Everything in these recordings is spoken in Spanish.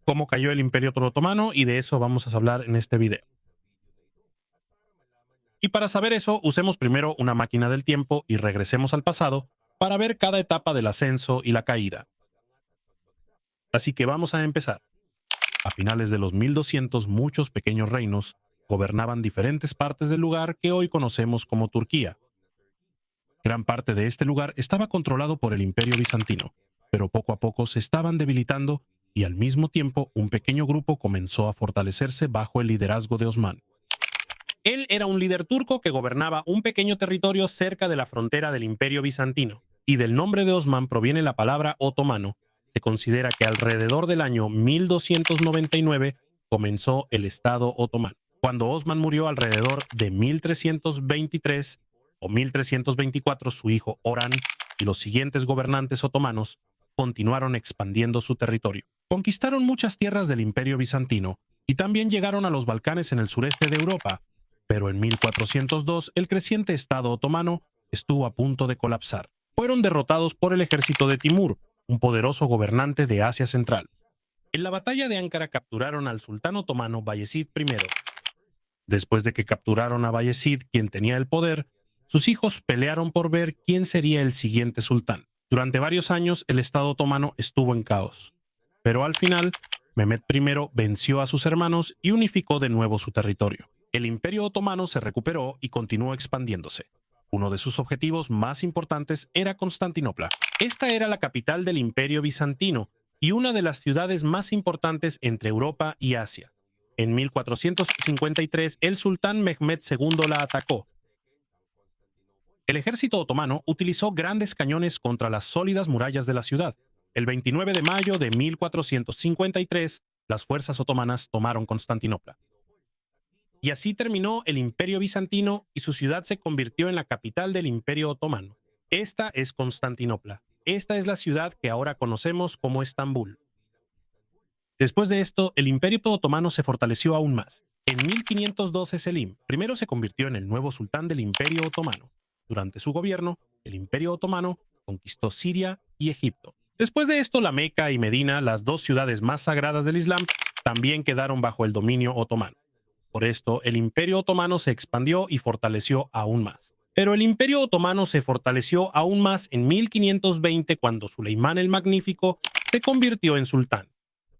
cómo cayó el Imperio Otomano y de eso vamos a hablar en este video. Y para saber eso, usemos primero una máquina del tiempo y regresemos al pasado para ver cada etapa del ascenso y la caída. Así que vamos a empezar. A finales de los 1200, muchos pequeños reinos gobernaban diferentes partes del lugar que hoy conocemos como Turquía. Gran parte de este lugar estaba controlado por el Imperio Bizantino, pero poco a poco se estaban debilitando y al mismo tiempo un pequeño grupo comenzó a fortalecerse bajo el liderazgo de Osman. Él era un líder turco que gobernaba un pequeño territorio cerca de la frontera del Imperio Bizantino, y del nombre de Osman proviene la palabra otomano. Se considera que alrededor del año 1299 comenzó el Estado otomano. Cuando Osman murió alrededor de 1323 o 1324, su hijo Orhan y los siguientes gobernantes otomanos continuaron expandiendo su territorio. Conquistaron muchas tierras del Imperio Bizantino y también llegaron a los Balcanes en el sureste de Europa, pero en 1402 el creciente Estado otomano estuvo a punto de colapsar. Fueron derrotados por el ejército de Timur, un poderoso gobernante de Asia Central. En la batalla de Ankara capturaron al sultán otomano Bayezid I. Después de que capturaron a Bayezid, quien tenía el poder, sus hijos pelearon por ver quién sería el siguiente sultán. Durante varios años el Estado otomano estuvo en caos, pero al final Mehmed I venció a sus hermanos y unificó de nuevo su territorio. El Imperio Otomano se recuperó y continuó expandiéndose. Uno de sus objetivos más importantes era Constantinopla. Esta era la capital del Imperio Bizantino y una de las ciudades más importantes entre Europa y Asia. En 1453, el sultán Mehmed II la atacó. El ejército otomano utilizó grandes cañones contra las sólidas murallas de la ciudad. El 29 de mayo de 1453, las fuerzas otomanas tomaron Constantinopla. Y así terminó el Imperio Bizantino y su ciudad se convirtió en la capital del Imperio Otomano. Esta es Constantinopla. Esta es la ciudad que ahora conocemos como Estambul. Después de esto, el Imperio Otomano se fortaleció aún más. En 1512, Selim I se convirtió en el nuevo sultán del Imperio Otomano. Durante su gobierno, el Imperio Otomano conquistó Siria y Egipto. Después de esto, la Meca y Medina, las dos ciudades más sagradas del Islam, también quedaron bajo el dominio otomano. Por esto, el Imperio Otomano se expandió y fortaleció aún más. Pero el Imperio Otomano se fortaleció aún más en 1520 cuando Suleimán el Magnífico se convirtió en sultán.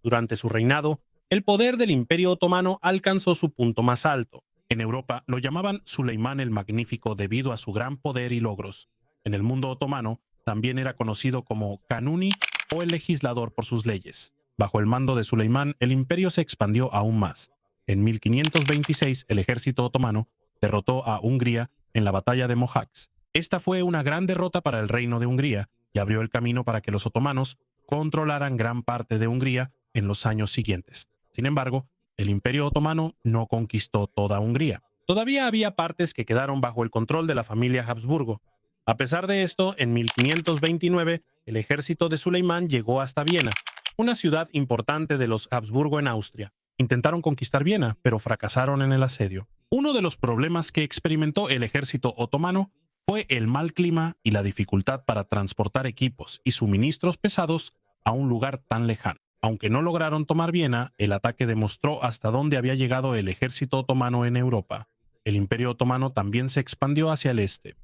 Durante su reinado, el poder del Imperio Otomano alcanzó su punto más alto. En Europa lo llamaban Suleimán el Magnífico debido a su gran poder y logros. En el mundo otomano también era conocido como Kanuni o el legislador por sus leyes. Bajo el mando de Suleimán, el imperio se expandió aún más. En 1526, el ejército otomano derrotó a Hungría en la batalla de Mohacs. Esta fue una gran derrota para el reino de Hungría y abrió el camino para que los otomanos controlaran gran parte de Hungría en los años siguientes. Sin embargo, el Imperio Otomano no conquistó toda Hungría. Todavía había partes que quedaron bajo el control de la familia Habsburgo. A pesar de esto, en 1529, el ejército de Suleimán llegó hasta Viena, una ciudad importante de los Habsburgo en Austria. Intentaron conquistar Viena, pero fracasaron en el asedio. Uno de los problemas que experimentó el ejército otomano fue el mal clima y la dificultad para transportar equipos y suministros pesados a un lugar tan lejano. Aunque no lograron tomar Viena, el ataque demostró hasta dónde había llegado el ejército otomano en Europa. El Imperio Otomano también se expandió hacia el este.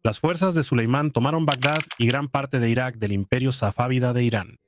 Las fuerzas de Suleimán tomaron Bagdad y gran parte de Irak del Imperio Safávida de Irán.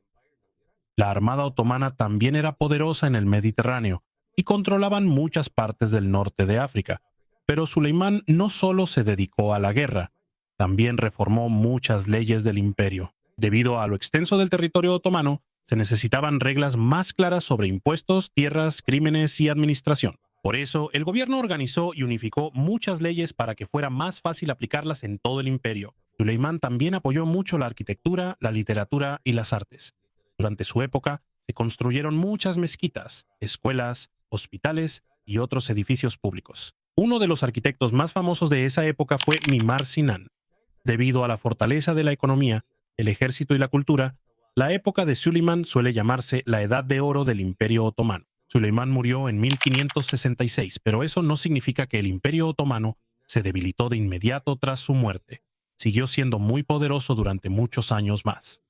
La armada otomana también era poderosa en el Mediterráneo y controlaban muchas partes del norte de África. Pero Suleimán no solo se dedicó a la guerra, también reformó muchas leyes del imperio. Debido a lo extenso del territorio otomano, se necesitaban reglas más claras sobre impuestos, tierras, crímenes y administración. Por eso, el gobierno organizó y unificó muchas leyes para que fuera más fácil aplicarlas en todo el imperio. Suleimán también apoyó mucho la arquitectura, la literatura y las artes. Durante su época, se construyeron muchas mezquitas, escuelas, hospitales y otros edificios públicos. Uno de los arquitectos más famosos de esa época fue Mimar Sinan. Debido a la fortaleza de la economía, el ejército y la cultura, la época de Suleimán suele llamarse la Edad de Oro del Imperio Otomano. Suleimán murió en 1566, pero eso no significa que el Imperio Otomano se debilitó de inmediato tras su muerte. Siguió siendo muy poderoso durante muchos años más.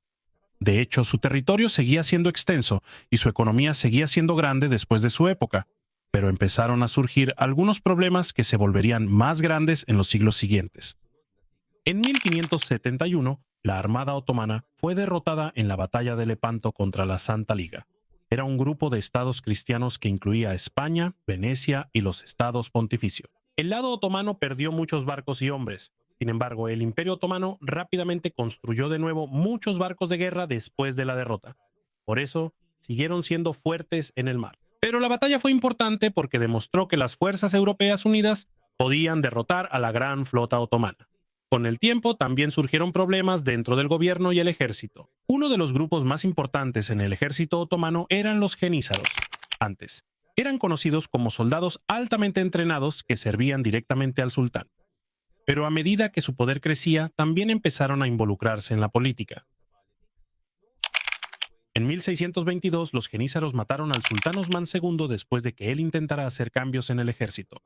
De hecho, su territorio seguía siendo extenso y su economía seguía siendo grande después de su época, pero empezaron a surgir algunos problemas que se volverían más grandes en los siglos siguientes. En 1571, la Armada otomana fue derrotada en la batalla de Lepanto contra la Santa Liga. Era un grupo de estados cristianos que incluía España, Venecia y los estados pontificios. El lado otomano perdió muchos barcos y hombres. Sin embargo, el Imperio Otomano rápidamente construyó de nuevo muchos barcos de guerra después de la derrota. Por eso, siguieron siendo fuertes en el mar. Pero la batalla fue importante porque demostró que las fuerzas europeas unidas podían derrotar a la gran flota otomana. Con el tiempo también surgieron problemas dentro del gobierno y el ejército. Uno de los grupos más importantes en el ejército otomano eran los jenízaros. Antes, eran conocidos como soldados altamente entrenados que servían directamente al sultán. Pero a medida que su poder crecía, también empezaron a involucrarse en la política. En 1622, los jenízaros mataron al sultán Osmán II después de que él intentara hacer cambios en el ejército.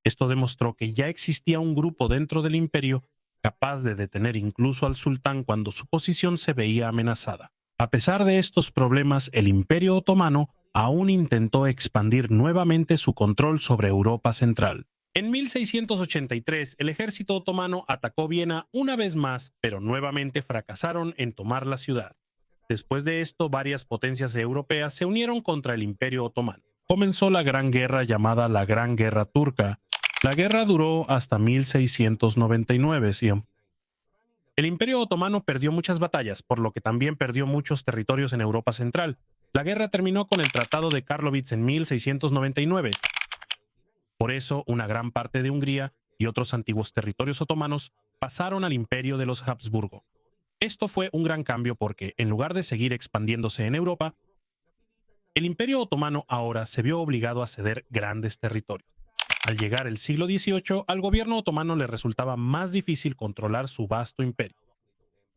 Esto demostró que ya existía un grupo dentro del imperio capaz de detener incluso al sultán cuando su posición se veía amenazada. A pesar de estos problemas, el Imperio Otomano aún intentó expandir nuevamente su control sobre Europa Central. En 1683, el ejército otomano atacó Viena una vez más, pero nuevamente fracasaron en tomar la ciudad. Después de esto, varias potencias europeas se unieron contra el Imperio Otomano. Comenzó la Gran Guerra llamada la Gran Guerra Turca. La guerra duró hasta 1699, ¿sí? El Imperio Otomano perdió muchas batallas, por lo que también perdió muchos territorios en Europa Central. La guerra terminó con el Tratado de Karlowitz en 1699. Por eso, una gran parte de Hungría y otros antiguos territorios otomanos pasaron al imperio de los Habsburgo. Esto fue un gran cambio porque, en lugar de seguir expandiéndose en Europa, el Imperio Otomano ahora se vio obligado a ceder grandes territorios. Al llegar el siglo XVIII, al gobierno otomano le resultaba más difícil controlar su vasto imperio.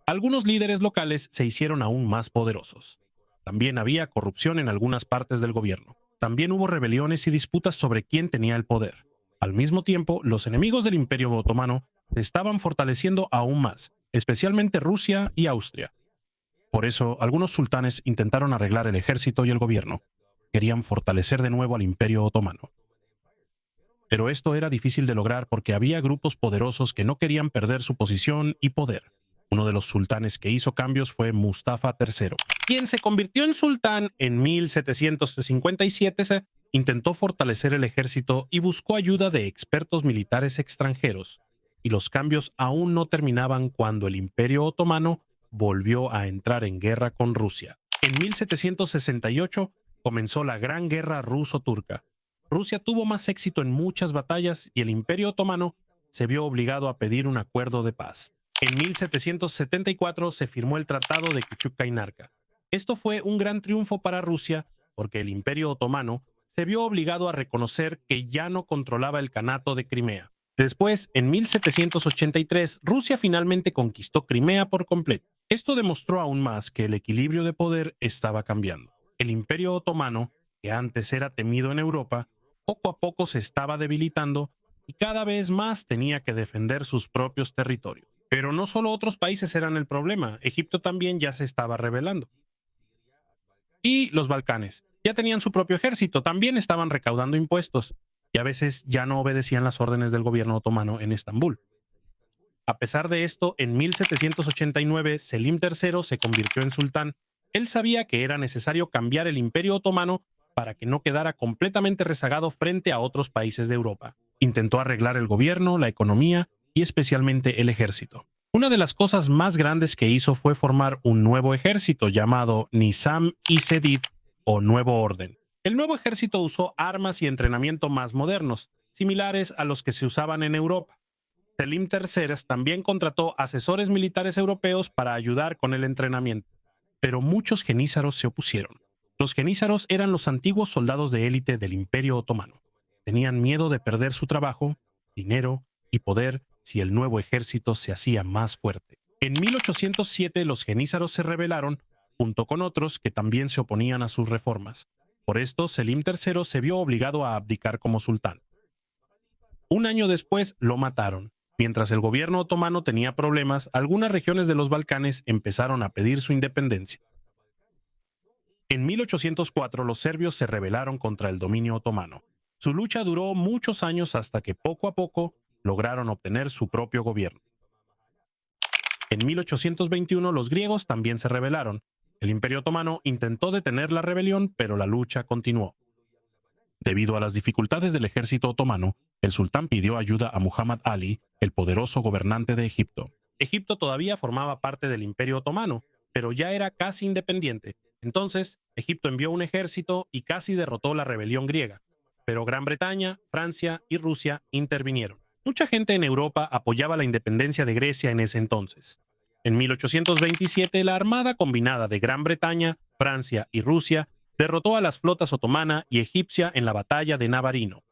Algunos líderes locales se hicieron aún más poderosos. También había corrupción en algunas partes del gobierno. También hubo rebeliones y disputas sobre quién tenía el poder. Al mismo tiempo, los enemigos del Imperio Otomano se estaban fortaleciendo aún más, especialmente Rusia y Austria. Por eso, algunos sultanes intentaron arreglar el ejército y el gobierno. Querían fortalecer de nuevo al Imperio Otomano. Pero esto era difícil de lograr porque había grupos poderosos que no querían perder su posición y poder. Uno de los sultanes que hizo cambios fue Mustafa III, quien se convirtió en sultán en 1757. Intentó fortalecer el ejército y buscó ayuda de expertos militares extranjeros. Y los cambios aún no terminaban cuando el Imperio Otomano volvió a entrar en guerra con Rusia. En 1768 comenzó la Gran Guerra Ruso-Turca. Rusia tuvo más éxito en muchas batallas y el Imperio Otomano se vio obligado a pedir un acuerdo de paz. En 1774 se firmó el Tratado de Kichuk-Kainarka. Esto fue un gran triunfo para Rusia porque el Imperio Otomano se vio obligado a reconocer que ya no controlaba el Kanato de Crimea. Después, en 1783, Rusia finalmente conquistó Crimea por completo. Esto demostró aún más que el equilibrio de poder estaba cambiando. El Imperio Otomano, que antes era temido en Europa, poco a poco se estaba debilitando y cada vez más tenía que defender sus propios territorios. Pero no solo otros países eran el problema, Egipto también ya se estaba rebelando. Y los Balcanes ya tenían su propio ejército, también estaban recaudando impuestos y a veces ya no obedecían las órdenes del gobierno otomano en Estambul. A pesar de esto, en 1789 Selim III se convirtió en sultán. Él sabía que era necesario cambiar el Imperio Otomano para que no quedara completamente rezagado frente a otros países de Europa. Intentó arreglar el gobierno, la economía y especialmente el ejército. Una de las cosas más grandes que hizo fue formar un nuevo ejército llamado Nizam-i-Sedid o Nuevo Orden. El nuevo ejército usó armas y entrenamiento más modernos, similares a los que se usaban en Europa. Selim III también contrató asesores militares europeos para ayudar con el entrenamiento, pero muchos jenízaros se opusieron. Los jenízaros eran los antiguos soldados de élite del Imperio Otomano. Tenían miedo de perder su trabajo, dinero y poder si el nuevo ejército se hacía más fuerte. En 1807 los jenízaros se rebelaron, junto con otros que también se oponían a sus reformas. Por esto, Selim III se vio obligado a abdicar como sultán. Un año después lo mataron. Mientras el gobierno otomano tenía problemas, algunas regiones de los Balcanes empezaron a pedir su independencia. En 1804 los serbios se rebelaron contra el dominio otomano. Su lucha duró muchos años hasta que poco a poco lograron obtener su propio gobierno. En 1821 los griegos también se rebelaron. El Imperio Otomano intentó detener la rebelión, pero la lucha continuó. Debido a las dificultades del ejército otomano, el sultán pidió ayuda a Muhammad Ali, el poderoso gobernante de Egipto. Egipto todavía formaba parte del Imperio Otomano, pero ya era casi independiente. Entonces, Egipto envió un ejército y casi derrotó la rebelión griega. Pero Gran Bretaña, Francia y Rusia intervinieron. Mucha gente en Europa apoyaba la independencia de Grecia en ese entonces. En 1827, la Armada Combinada de Gran Bretaña, Francia y Rusia derrotó a las flotas otomana y egipcia en la batalla de Navarino.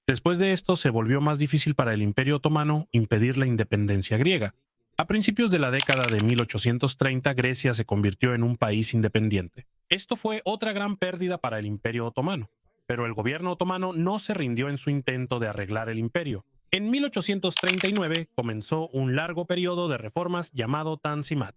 Después de esto, se volvió más difícil para el Imperio Otomano impedir la independencia griega. A principios de la década de 1830, Grecia se convirtió en un país independiente. Esto fue otra gran pérdida para el Imperio Otomano, pero el gobierno otomano no se rindió en su intento de arreglar el imperio. En 1839 comenzó un largo periodo de reformas llamado Tanzimat.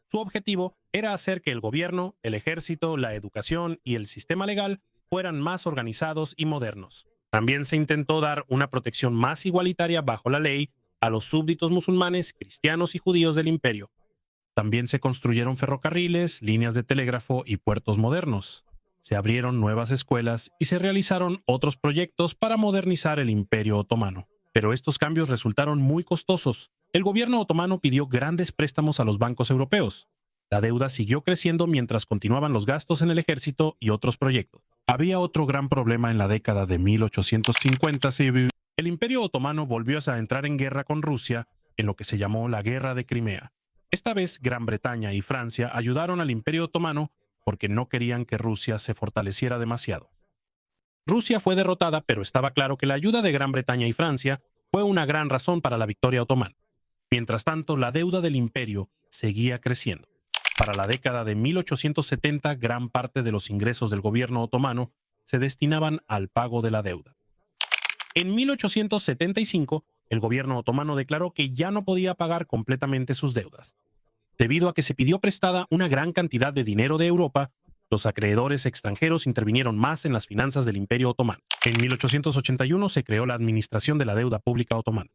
Su objetivo era hacer que el gobierno, el ejército, la educación y el sistema legal fueran más organizados y modernos. También se intentó dar una protección más igualitaria bajo la ley a los súbditos musulmanes, cristianos y judíos del imperio. También se construyeron ferrocarriles, líneas de telégrafo y puertos modernos. Se abrieron nuevas escuelas y se realizaron otros proyectos para modernizar el Imperio Otomano. Pero estos cambios resultaron muy costosos. El gobierno otomano pidió grandes préstamos a los bancos europeos. La deuda siguió creciendo mientras continuaban los gastos en el ejército y otros proyectos. Había otro gran problema en la década de 1850. El Imperio Otomano volvió a entrar en guerra con Rusia en lo que se llamó la Guerra de Crimea. Esta vez Gran Bretaña y Francia ayudaron al Imperio Otomano porque no querían que Rusia se fortaleciera demasiado. Rusia fue derrotada, pero estaba claro que la ayuda de Gran Bretaña y Francia fue una gran razón para la victoria otomana. Mientras tanto, la deuda del imperio seguía creciendo. Para la década de 1870, gran parte de los ingresos del gobierno otomano se destinaban al pago de la deuda. En 1875, el gobierno otomano declaró que ya no podía pagar completamente sus deudas. Debido a que se pidió prestada una gran cantidad de dinero de Europa, los acreedores extranjeros intervinieron más en las finanzas del Imperio Otomano. En 1881 se creó la Administración de la Deuda Pública Otomana.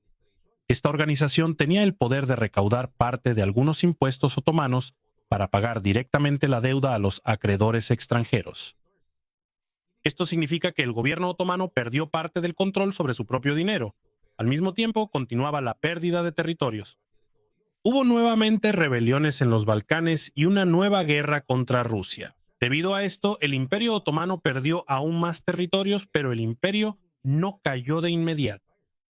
Esta organización tenía el poder de recaudar parte de algunos impuestos otomanos para pagar directamente la deuda a los acreedores extranjeros. Esto significa que el gobierno otomano perdió parte del control sobre su propio dinero. Al mismo tiempo, continuaba la pérdida de territorios. Hubo nuevamente rebeliones en los Balcanes y una nueva guerra contra Rusia. Debido a esto, el Imperio Otomano perdió aún más territorios, pero el imperio no cayó de inmediato.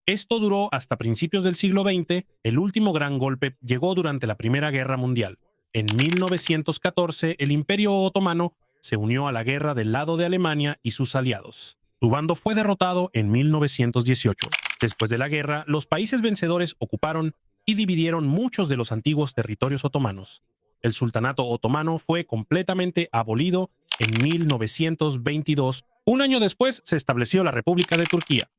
Esto duró hasta principios del siglo XX. El último gran golpe llegó durante la Primera Guerra Mundial. En 1914, el Imperio Otomano se unió a la guerra del lado de Alemania y sus aliados. Su bando fue derrotado en 1918. Después de la guerra, los países vencedores ocuparon y dividieron muchos de los antiguos territorios otomanos. El sultanato otomano fue completamente abolido en 1922. Un año después se estableció la República de Turquía.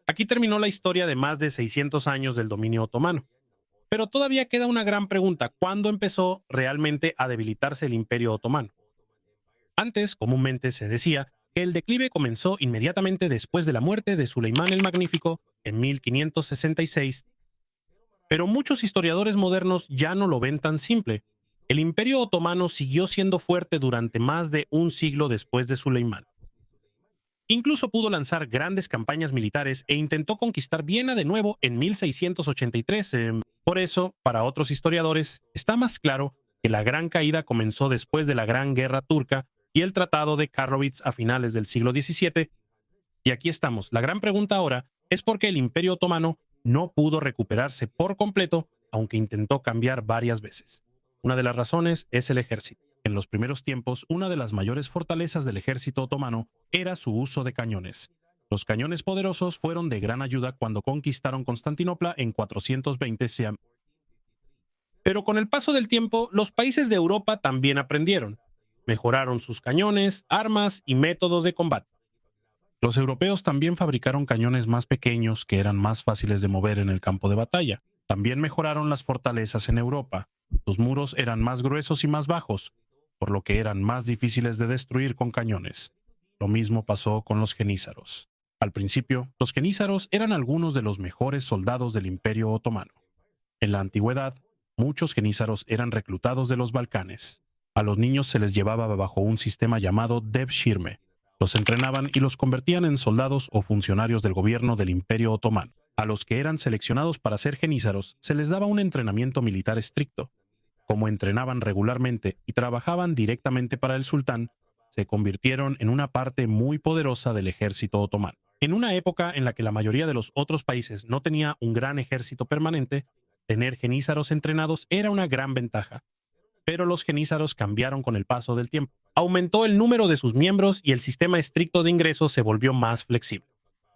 Aquí terminó la historia de más de 600 años del dominio otomano. Pero todavía queda una gran pregunta: ¿cuándo empezó realmente a debilitarse el Imperio Otomano? Antes, comúnmente se decía que el declive comenzó inmediatamente después de la muerte de Suleimán el Magnífico en 1566. Pero muchos historiadores modernos ya no lo ven tan simple. El Imperio Otomano siguió siendo fuerte durante más de un siglo después de Suleimán. Incluso pudo lanzar grandes campañas militares e intentó conquistar Viena de nuevo en 1683. Por eso, para otros historiadores, está más claro que la gran caída comenzó después de la Gran Guerra Turca y el Tratado de Karlowitz a finales del siglo XVII. Y aquí estamos. La gran pregunta ahora es por qué el Imperio Otomano no pudo recuperarse por completo, aunque intentó cambiar varias veces. Una de las razones es el ejército. En los primeros tiempos, una de las mayores fortalezas del ejército otomano era su uso de cañones. Los cañones poderosos fueron de gran ayuda cuando conquistaron Constantinopla en 420 c. Pero con el paso del tiempo, los países de Europa también aprendieron. Mejoraron sus cañones, armas y métodos de combate. Los europeos también fabricaron cañones más pequeños que eran más fáciles de mover en el campo de batalla. También mejoraron las fortalezas en Europa. Los muros eran más gruesos y más bajos, por lo que eran más difíciles de destruir con cañones. Lo mismo pasó con los genízaros. Al principio, los genízaros eran algunos de los mejores soldados del Imperio Otomano. En la antigüedad, muchos genízaros eran reclutados de los Balcanes. A los niños se les llevaba bajo un sistema llamado Devshirme. Los entrenaban y los convertían en soldados o funcionarios del gobierno del Imperio Otomano. A los que eran seleccionados para ser genízaros se les daba un entrenamiento militar estricto. Como entrenaban regularmente y trabajaban directamente para el sultán, se convirtieron en una parte muy poderosa del ejército otomano. En una época en la que la mayoría de los otros países no tenía un gran ejército permanente, tener genízaros entrenados era una gran ventaja. Pero los genízaros cambiaron con el paso del tiempo. Aumentó el número de sus miembros y el sistema estricto de ingresos se volvió más flexible.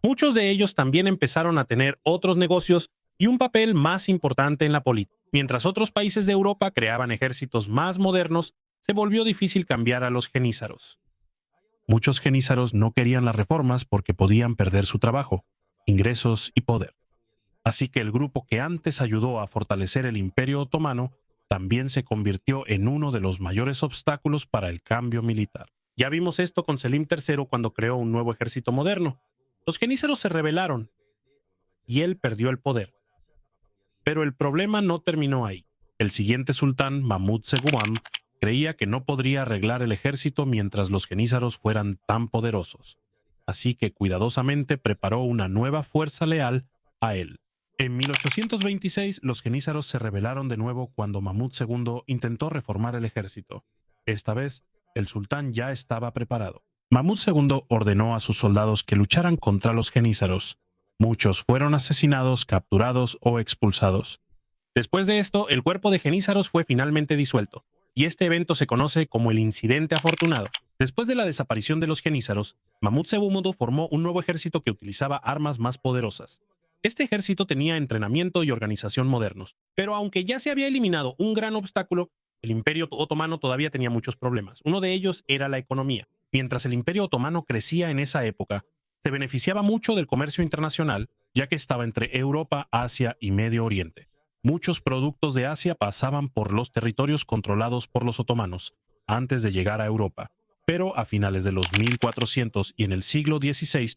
Muchos de ellos también empezaron a tener otros negocios y un papel más importante en la política. Mientras otros países de Europa creaban ejércitos más modernos, se volvió difícil cambiar a los genízaros. Muchos genízaros no querían las reformas porque podían perder su trabajo, ingresos y poder. Así que el grupo que antes ayudó a fortalecer el Imperio Otomano también se convirtió en uno de los mayores obstáculos para el cambio militar. Ya vimos esto con Selim III cuando creó un nuevo ejército moderno. Los genízaros se rebelaron y él perdió el poder. Pero el problema no terminó ahí. El siguiente sultán, Mahmud II, creía que no podría arreglar el ejército mientras los genízaros fueran tan poderosos. Así que cuidadosamente preparó una nueva fuerza leal a él. En 1826, los genízaros se rebelaron de nuevo cuando Mahmud II intentó reformar el ejército. Esta vez, el sultán ya estaba preparado. Mahmud II ordenó a sus soldados que lucharan contra los genízaros. Muchos fueron asesinados, capturados o expulsados. Después de esto, el cuerpo de genízaros fue finalmente disuelto, y este evento se conoce como el Incidente Afortunado. Después de la desaparición de los genízaros, Mahmud II formó un nuevo ejército que utilizaba armas más poderosas. Este ejército tenía entrenamiento y organización modernos, pero aunque ya se había eliminado un gran obstáculo, el Imperio Otomano todavía tenía muchos problemas. Uno de ellos era la economía. Mientras el Imperio Otomano crecía en esa época, se beneficiaba mucho del comercio internacional, ya que estaba entre Europa, Asia y Medio Oriente. Muchos productos de Asia pasaban por los territorios controlados por los otomanos antes de llegar a Europa. Pero a finales de los 1400 y en el siglo XVI,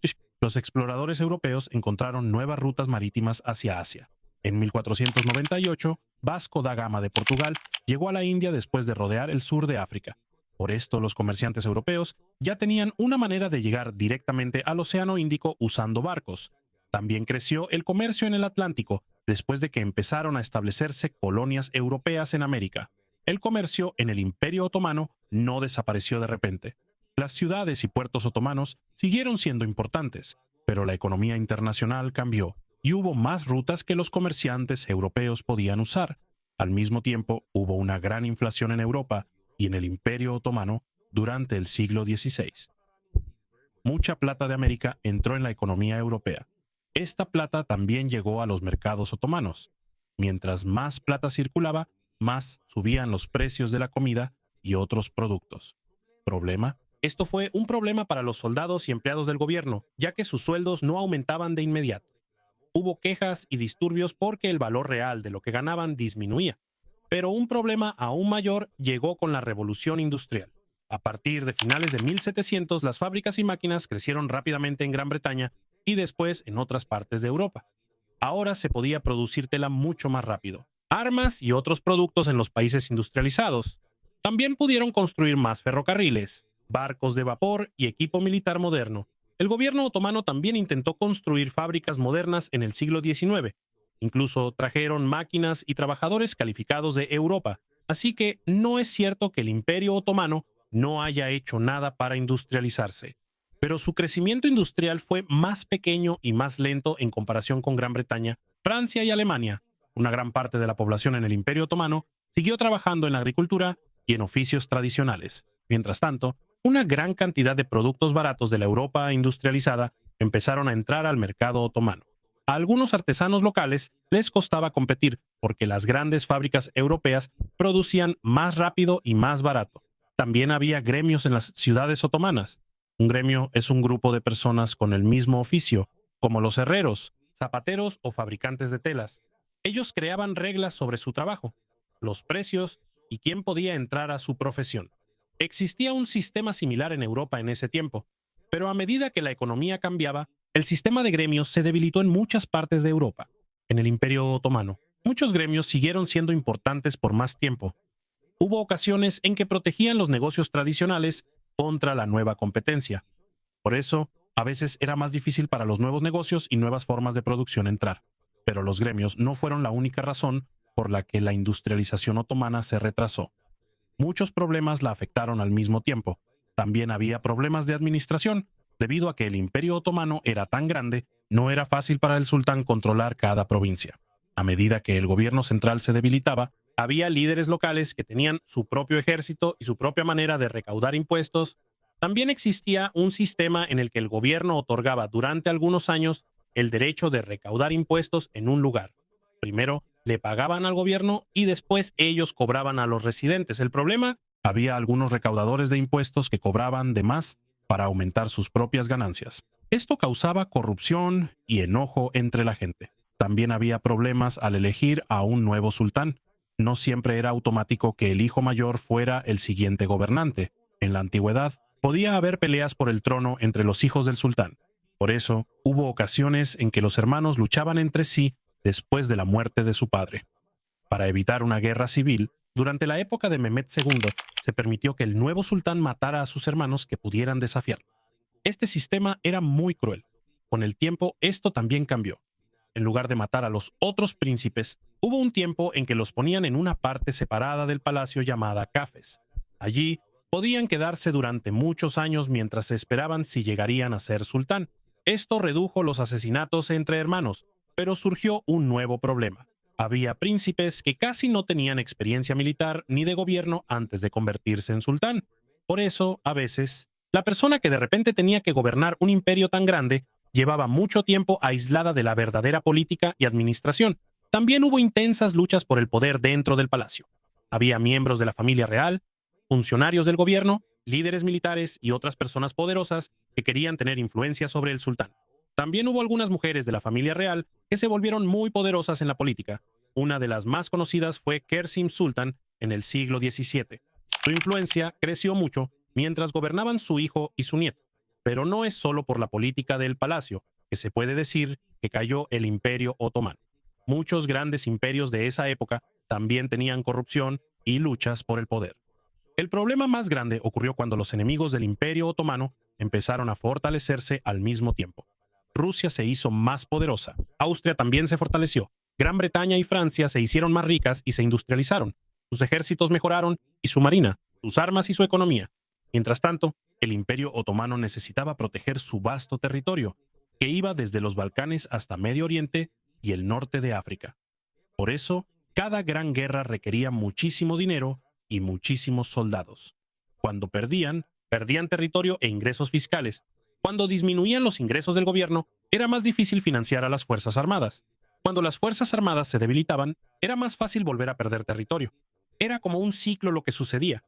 los exploradores europeos encontraron nuevas rutas marítimas hacia Asia. En 1498, Vasco da Gama de Portugal llegó a la India después de rodear el sur de África. Por esto, los comerciantes europeos ya tenían una manera de llegar directamente al Océano Índico usando barcos. También creció el comercio en el Atlántico después de que empezaron a establecerse colonias europeas en América. El comercio en el Imperio Otomano no desapareció de repente. Las ciudades y puertos otomanos siguieron siendo importantes, pero la economía internacional cambió y hubo más rutas que los comerciantes europeos podían usar. Al mismo tiempo, hubo una gran inflación en Europa y en el Imperio Otomano durante el siglo XVI. Mucha plata de América entró en la economía europea. Esta plata también llegó a los mercados otomanos. Mientras más plata circulaba, más subían los precios de la comida y otros productos. ¿Problema? Esto fue un problema para los soldados y empleados del gobierno, ya que sus sueldos no aumentaban de inmediato. Hubo quejas y disturbios porque el valor real de lo que ganaban disminuía. Pero un problema aún mayor llegó con la Revolución Industrial. A partir de finales de 1700, las fábricas y máquinas crecieron rápidamente en Gran Bretaña y después en otras partes de Europa. Ahora se podía producir tela mucho más rápido. Armas y otros productos en los países industrializados. También pudieron construir más ferrocarriles, barcos de vapor y equipo militar moderno. El gobierno otomano también intentó construir fábricas modernas en el siglo XIX. Incluso trajeron máquinas y trabajadores calificados de Europa. Así que no es cierto que el Imperio Otomano no haya hecho nada para industrializarse. Pero su crecimiento industrial fue más pequeño y más lento en comparación con Gran Bretaña, Francia y Alemania. Una gran parte de la población en el Imperio Otomano siguió trabajando en la agricultura y en oficios tradicionales. Mientras tanto, una gran cantidad de productos baratos de la Europa industrializada empezaron a entrar al mercado otomano. A algunos artesanos locales les costaba competir porque las grandes fábricas europeas producían más rápido y más barato. También había gremios en las ciudades otomanas. Un gremio es un grupo de personas con el mismo oficio, como los herreros, zapateros o fabricantes de telas. Ellos creaban reglas sobre su trabajo, los precios y quién podía entrar a su profesión. Existía un sistema similar en Europa en ese tiempo, pero a medida que la economía cambiaba, el sistema de gremios se debilitó en muchas partes de Europa. En el Imperio Otomano, muchos gremios siguieron siendo importantes por más tiempo. Hubo ocasiones en que protegían los negocios tradicionales contra la nueva competencia. Por eso, a veces era más difícil para los nuevos negocios y nuevas formas de producción entrar. Pero los gremios no fueron la única razón por la que la industrialización otomana se retrasó. Muchos problemas la afectaron al mismo tiempo. También había problemas de administración. Debido a que el Imperio Otomano era tan grande, no era fácil para el sultán controlar cada provincia. A medida que el gobierno central se debilitaba, había líderes locales que tenían su propio ejército y su propia manera de recaudar impuestos. También existía un sistema en el que el gobierno otorgaba durante algunos años el derecho de recaudar impuestos en un lugar. Primero le pagaban al gobierno y después ellos cobraban a los residentes. El problema, había algunos recaudadores de impuestos que cobraban de más para aumentar sus propias ganancias. Esto causaba corrupción y enojo entre la gente. También había problemas al elegir a un nuevo sultán. No siempre era automático que el hijo mayor fuera el siguiente gobernante. En la antigüedad, podía haber peleas por el trono entre los hijos del sultán. Por eso, hubo ocasiones en que los hermanos luchaban entre sí después de la muerte de su padre. Para evitar una guerra civil, durante la época de Mehmed II, se permitió que el nuevo sultán matara a sus hermanos que pudieran desafiarlo. Este sistema era muy cruel. Con el tiempo, esto también cambió. En lugar de matar a los otros príncipes, hubo un tiempo en que los ponían en una parte separada del palacio llamada cafés. Allí podían quedarse durante muchos años mientras se esperaban si llegarían a ser sultán. Esto redujo los asesinatos entre hermanos, pero surgió un nuevo problema. Había príncipes que casi no tenían experiencia militar ni de gobierno antes de convertirse en sultán. Por eso, a veces, la persona que de repente tenía que gobernar un imperio tan grande llevaba mucho tiempo aislada de la verdadera política y administración. También hubo intensas luchas por el poder dentro del palacio. Había miembros de la familia real, funcionarios del gobierno, líderes militares y otras personas poderosas que querían tener influencia sobre el sultán. También hubo algunas mujeres de la familia real que se volvieron muy poderosas en la política. Una de las más conocidas fue Kersim Sultan en el siglo XVII. Su influencia creció mucho mientras gobernaban su hijo y su nieto. Pero no es solo por la política del palacio que se puede decir que cayó el Imperio Otomano. Muchos grandes imperios de esa época también tenían corrupción y luchas por el poder. El problema más grande ocurrió cuando los enemigos del Imperio Otomano empezaron a fortalecerse al mismo tiempo. Rusia se hizo más poderosa, Austria también se fortaleció, Gran Bretaña y Francia se hicieron más ricas y se industrializaron, sus ejércitos mejoraron y su marina, sus armas y su economía. Mientras tanto, el Imperio Otomano necesitaba proteger su vasto territorio, que iba desde los Balcanes hasta Medio Oriente y el norte de África. Por eso, cada gran guerra requería muchísimo dinero y muchísimos soldados. Cuando perdían territorio e ingresos fiscales. Cuando disminuían los ingresos del gobierno, era más difícil financiar a las Fuerzas Armadas. Cuando las Fuerzas Armadas se debilitaban, era más fácil volver a perder territorio. Era como un ciclo lo que sucedía.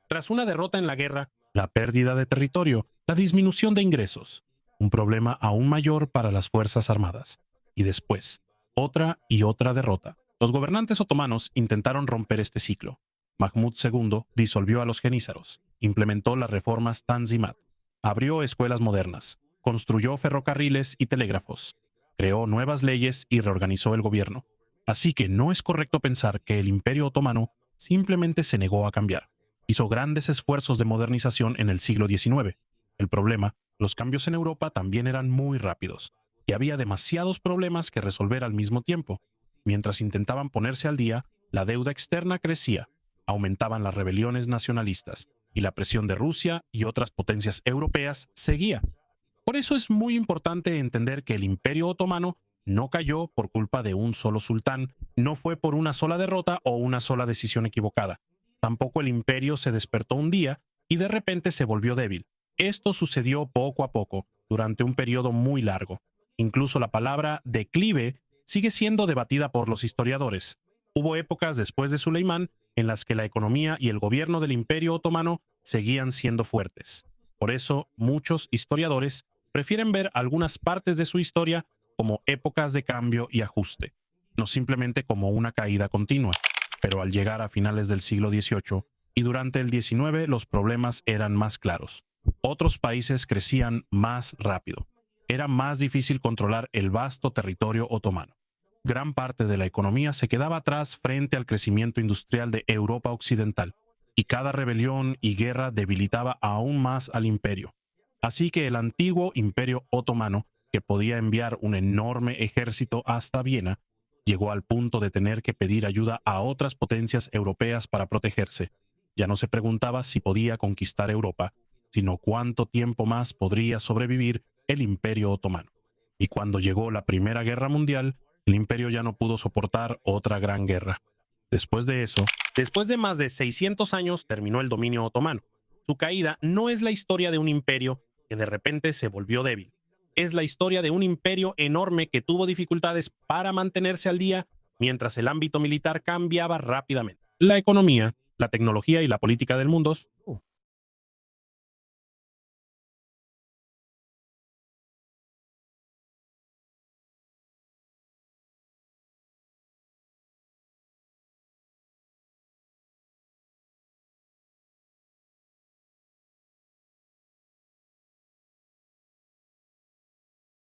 Tras una derrota en la guerra, la pérdida de territorio, la disminución de ingresos, un problema aún mayor para las Fuerzas Armadas. Y después, otra y otra derrota. Los gobernantes otomanos intentaron romper este ciclo. Mahmud II disolvió a los jenízaros, implementó las reformas Tanzimat, abrió escuelas modernas, construyó ferrocarriles y telégrafos, creó nuevas leyes y reorganizó el gobierno. Así que no es correcto pensar que el Imperio Otomano simplemente se negó a cambiar. Hizo grandes esfuerzos de modernización en el siglo XIX. El problema, los cambios en Europa también eran muy rápidos, y había demasiados problemas que resolver al mismo tiempo. Mientras intentaban ponerse al día, la deuda externa crecía, aumentaban las rebeliones nacionalistas, y la presión de Rusia y otras potencias europeas seguía. Por eso es muy importante entender que el Imperio Otomano no cayó por culpa de un solo sultán, no fue por una sola derrota o una sola decisión equivocada. Tampoco el imperio se despertó un día y de repente se volvió débil. Esto sucedió poco a poco, durante un periodo muy largo. Incluso la palabra declive sigue siendo debatida por los historiadores. Hubo épocas después de Suleimán en las que la economía y el gobierno del Imperio Otomano seguían siendo fuertes. Por eso, muchos historiadores prefieren ver algunas partes de su historia como épocas de cambio y ajuste, no simplemente como una caída continua. Pero al llegar a finales del siglo XVIII y durante el XIX los problemas eran más claros. Otros países crecían más rápido. Era más difícil controlar el vasto territorio otomano. Gran parte de la economía se quedaba atrás frente al crecimiento industrial de Europa Occidental, y cada rebelión y guerra debilitaba aún más al imperio. Así que el antiguo imperio otomano, que podía enviar un enorme ejército hasta Viena, llegó al punto de tener que pedir ayuda a otras potencias europeas para protegerse. Ya no se preguntaba si podía conquistar Europa, sino cuánto tiempo más podría sobrevivir el imperio otomano. Y cuando llegó la Primera Guerra Mundial, el imperio ya no pudo soportar otra gran guerra. Después de eso, después de más de 600 años, terminó el dominio otomano. Su caída no es la historia de un imperio que de repente se volvió débil. Es la historia de un imperio enorme que tuvo dificultades para mantenerse al día mientras el ámbito militar cambiaba rápidamente. La economía, la tecnología y la política del mundo